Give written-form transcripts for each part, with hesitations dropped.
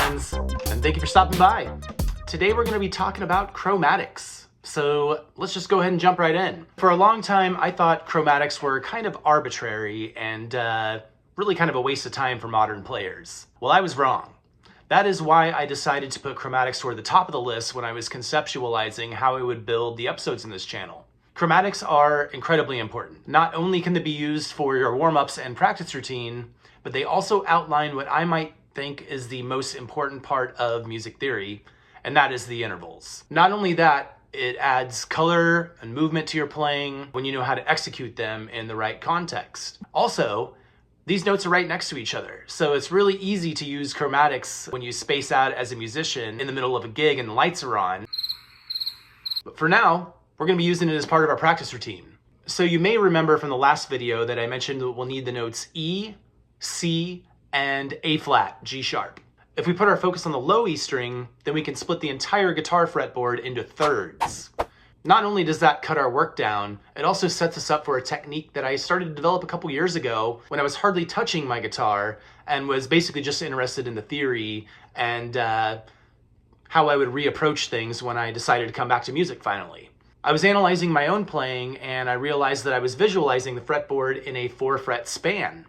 friends, and thank you for stopping by. Today we're going to be talking about chromatics. So let's just go ahead and jump right in. For a long time, I thought chromatics were kind of arbitrary and really kind of a waste of time for modern players. Well, I was wrong. That is why I decided to put chromatics toward the top of the list when I was conceptualizing how I would build the episodes in this channel. Chromatics are incredibly important. Not only can they be used for your warm-ups and practice routine, but they also outline what I might think is the most important part of music theory, and that is the intervals. Not only that, it adds color and movement to your playing when you know how to execute them in the right context. Also, these notes are right next to each other, so it's really easy to use chromatics when you space out as a musician in the middle of a gig and the lights are on. But for now, we're going to be using it as part of our practice routine. So you may remember from the last video that I mentioned that we'll need the notes E, C, and A flat, G sharp. If we put our focus on the low E string, then we can split the entire guitar fretboard into thirds. Not only does that cut our work down, it also sets us up for a technique that I started to develop a couple years ago when I was hardly touching my guitar and was basically just interested in the theory and how I would reapproach things when I decided to come back to music finally. I was analyzing my own playing and I realized that I was visualizing the fretboard in a 4-fret span.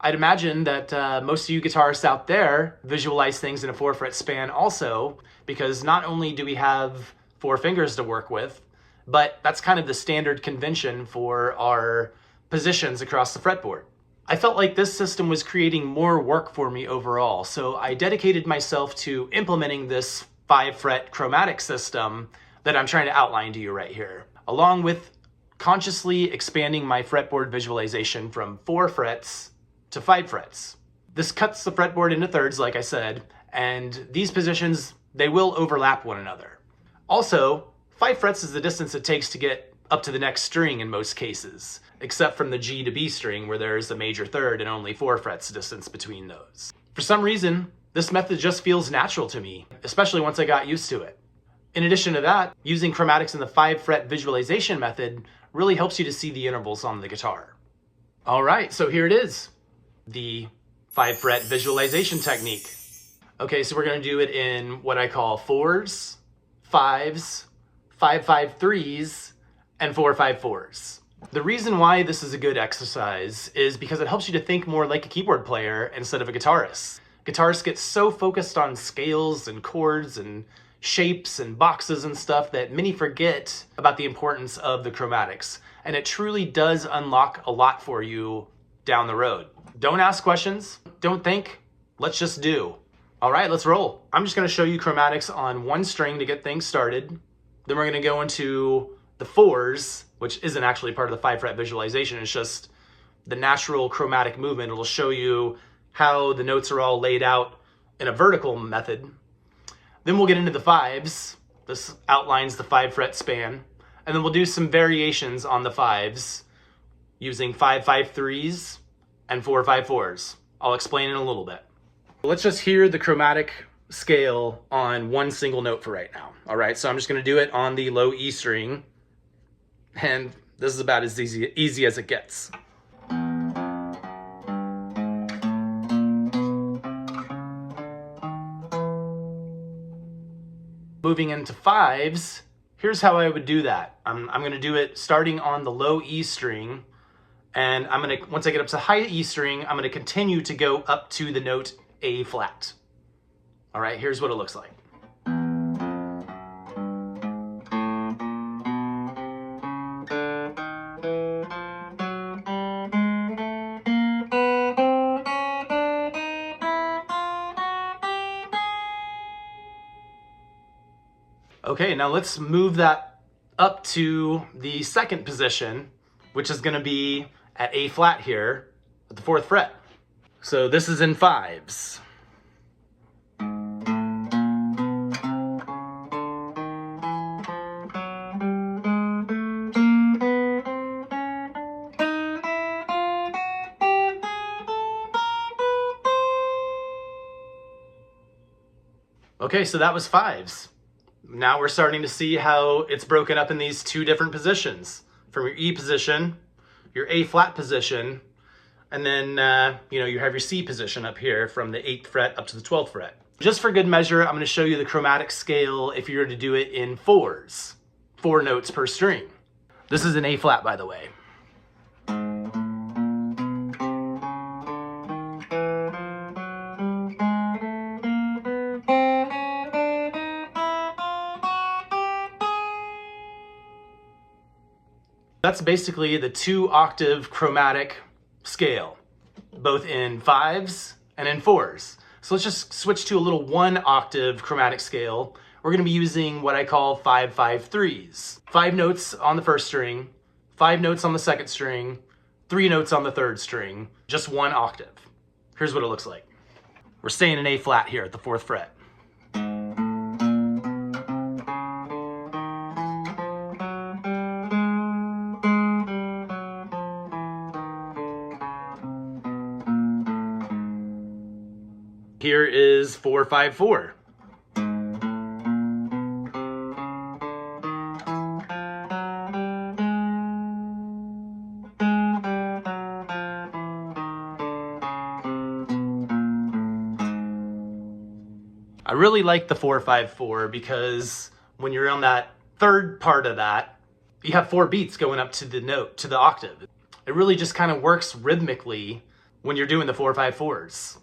I'd imagine that most of you guitarists out there visualize things in a 4-fret span also, because not only do we have 4 fingers to work with, but that's kind of the standard convention for our positions across the fretboard. I felt like this system was creating more work for me overall, so I dedicated myself to implementing this 5-fret chromatic system that I'm trying to outline to you right here, along with consciously expanding my fretboard visualization from 4 frets to 5 frets. This cuts the fretboard into thirds, like I said, and these positions, they will overlap one another. Also, 5 frets is the distance it takes to get up to the next string in most cases, except from the G to B string where there is a major third and only 4 frets distance between those. For some reason, this method just feels natural to me, especially once I got used to it. In addition to that, using chromatics in the 5-fret visualization method really helps you to see the intervals on the guitar. All right, so here it is, the 5-fret visualization technique. Okay, so we're gonna do it in what I call 4s, 5s, 5-5-3s, and 4-5-4s. The reason why this is a good exercise is because it helps you to think more like a keyboard player instead of a guitarist. Guitarists get so focused on scales and chords and shapes and boxes and stuff that many forget about the importance of the chromatics. And it truly does unlock a lot for you down the road. Don't ask questions, don't think, let's just do. All right, let's roll. I'm just gonna show you chromatics on 1 string to get things started. Then we're gonna go into the 4s, which isn't actually part of the 5-fret visualization, it's just the natural chromatic movement. It'll show you how the notes are all laid out in a vertical method. Then we'll get into the 5s. This outlines the 5-fret span. And then we'll do some variations on the 5s using 5-5-3s and 4-5-4s. I'll explain in a little bit. Let's just hear the chromatic scale on 1 single note for right now. All right, so I'm just gonna do it on the low E string. And this is about as easy as it gets. Moving into 5s, here's how I would do that. I'm gonna do it starting on the low E string, and once I get up to the high E string, I'm gonna continue to go up to the note A flat. All right, here's what it looks like. Okay, now let's move that up to the 2nd position, which is gonna be at A flat here at the 4th fret. So this is in 5s. Okay, so that was 5s. Now we're starting to see how it's broken up in these 2 different positions. From your E position, your A flat position, and then you have your C position up here from the 8th fret up to the 12th fret. Just for good measure, I'm going to show you the chromatic scale if you were to do it in fours, 4 notes per string. This is an A flat, by the way. That's basically the 2-octave chromatic scale, both in 5s and in 4s. So let's just switch to a little 1-octave chromatic scale. We're going to be using what I call 5-5-3s. 5 notes on the first string, 5 notes on the second string, 3 notes on the third string, just 1 octave. Here's what it looks like. We're staying in A flat here at the 4th fret. Here is 4-5-4. I really like the 4-5-4 because when you're on that third part of that, you have 4 beats going up to the note, to the octave. It really just kind of works rhythmically when you're doing the 4-5-4s.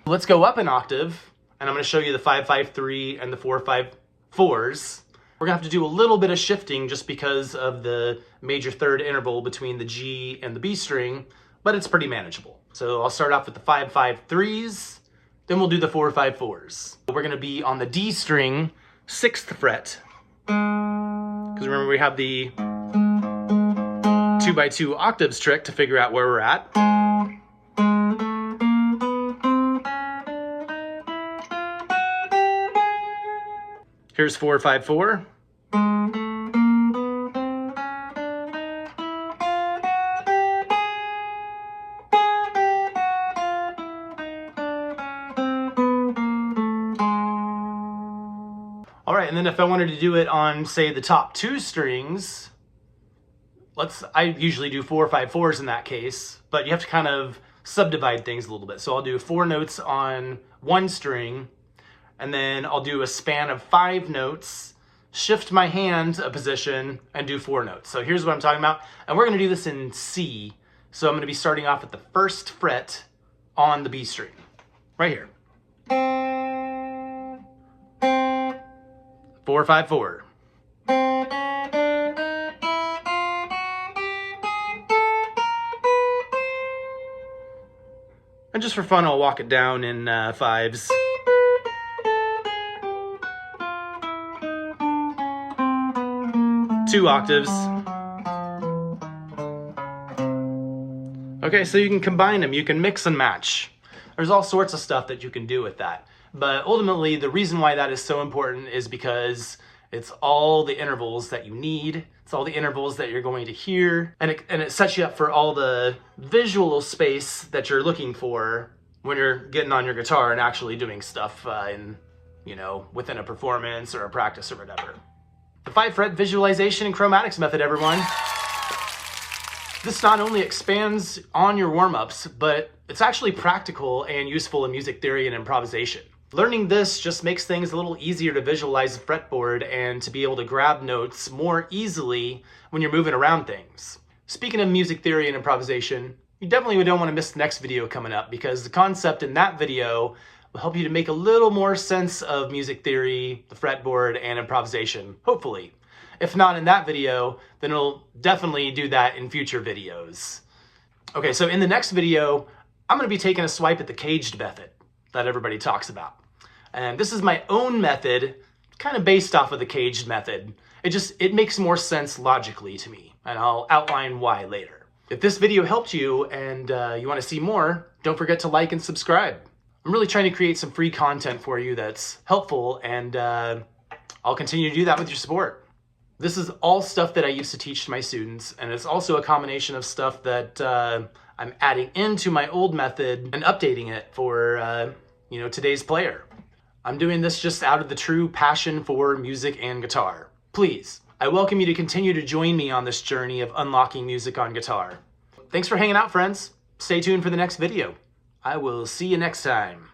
Let's go up an octave, and I'm going to show you the 5-5-3 and the 4-5-4s. We're going to have to do a little bit of shifting just because of the major third interval between the G and the B string, but it's pretty manageable. So I'll start off with the 5-5-3s, then we'll do the 4-5-4s. We're going to be on the D string, 6th fret, because remember we have the 2x2 octaves trick to figure out where we're at. Here's 4-5-4. All right, and then if I wanted to do it on, say, the top 2 strings, I usually do 4-5-4s in that case, but you have to kind of subdivide things a little bit. So I'll do 4 notes on 1 string, and then I'll do a span of 5 notes, shift my hand a position, and do 4 notes. So here's what I'm talking about. And we're going to do this in C. So I'm going to be starting off at the 1st fret on the B string, right here. 4-5-4. And just for fun, I'll walk it down in 5s. Two octaves. Okay, so you can combine them, you can mix and match. There's all sorts of stuff that you can do with that. But ultimately, the reason why that is so important is because it's all the intervals that you need. It's all the intervals that you're going to hear. And it sets you up for all the visual space that you're looking for when you're getting on your guitar and actually doing stuff within a performance or a practice or whatever. The 5-fret visualization and chromatics method, everyone. This not only expands on your warm-ups, but it's actually practical and useful in music theory and improvisation. Learning this just makes things a little easier to visualize the fretboard and to be able to grab notes more easily when you're moving around things. Speaking of music theory and improvisation, you definitely don't want to miss the next video coming up because the concept in that video will help you to make a little more sense of music theory, the fretboard, and improvisation, hopefully. If not in that video, then it'll definitely do that in future videos. Okay, so in the next video, I'm going to be taking a swipe at the caged method that everybody talks about. And this is my own method, kind of based off of the caged method. It makes more sense logically to me, and I'll outline why later. If this video helped you and you want to see more, don't forget to like and subscribe. I'm really trying to create some free content for you that's helpful, and I'll continue to do that with your support. This is all stuff that I used to teach to my students, and it's also a combination of stuff that I'm adding into my old method and updating it for today's player. I'm doing this just out of the true passion for music and guitar. Please, I welcome you to continue to join me on this journey of unlocking music on guitar. Thanks for hanging out, friends. Stay tuned for the next video. I will see you next time.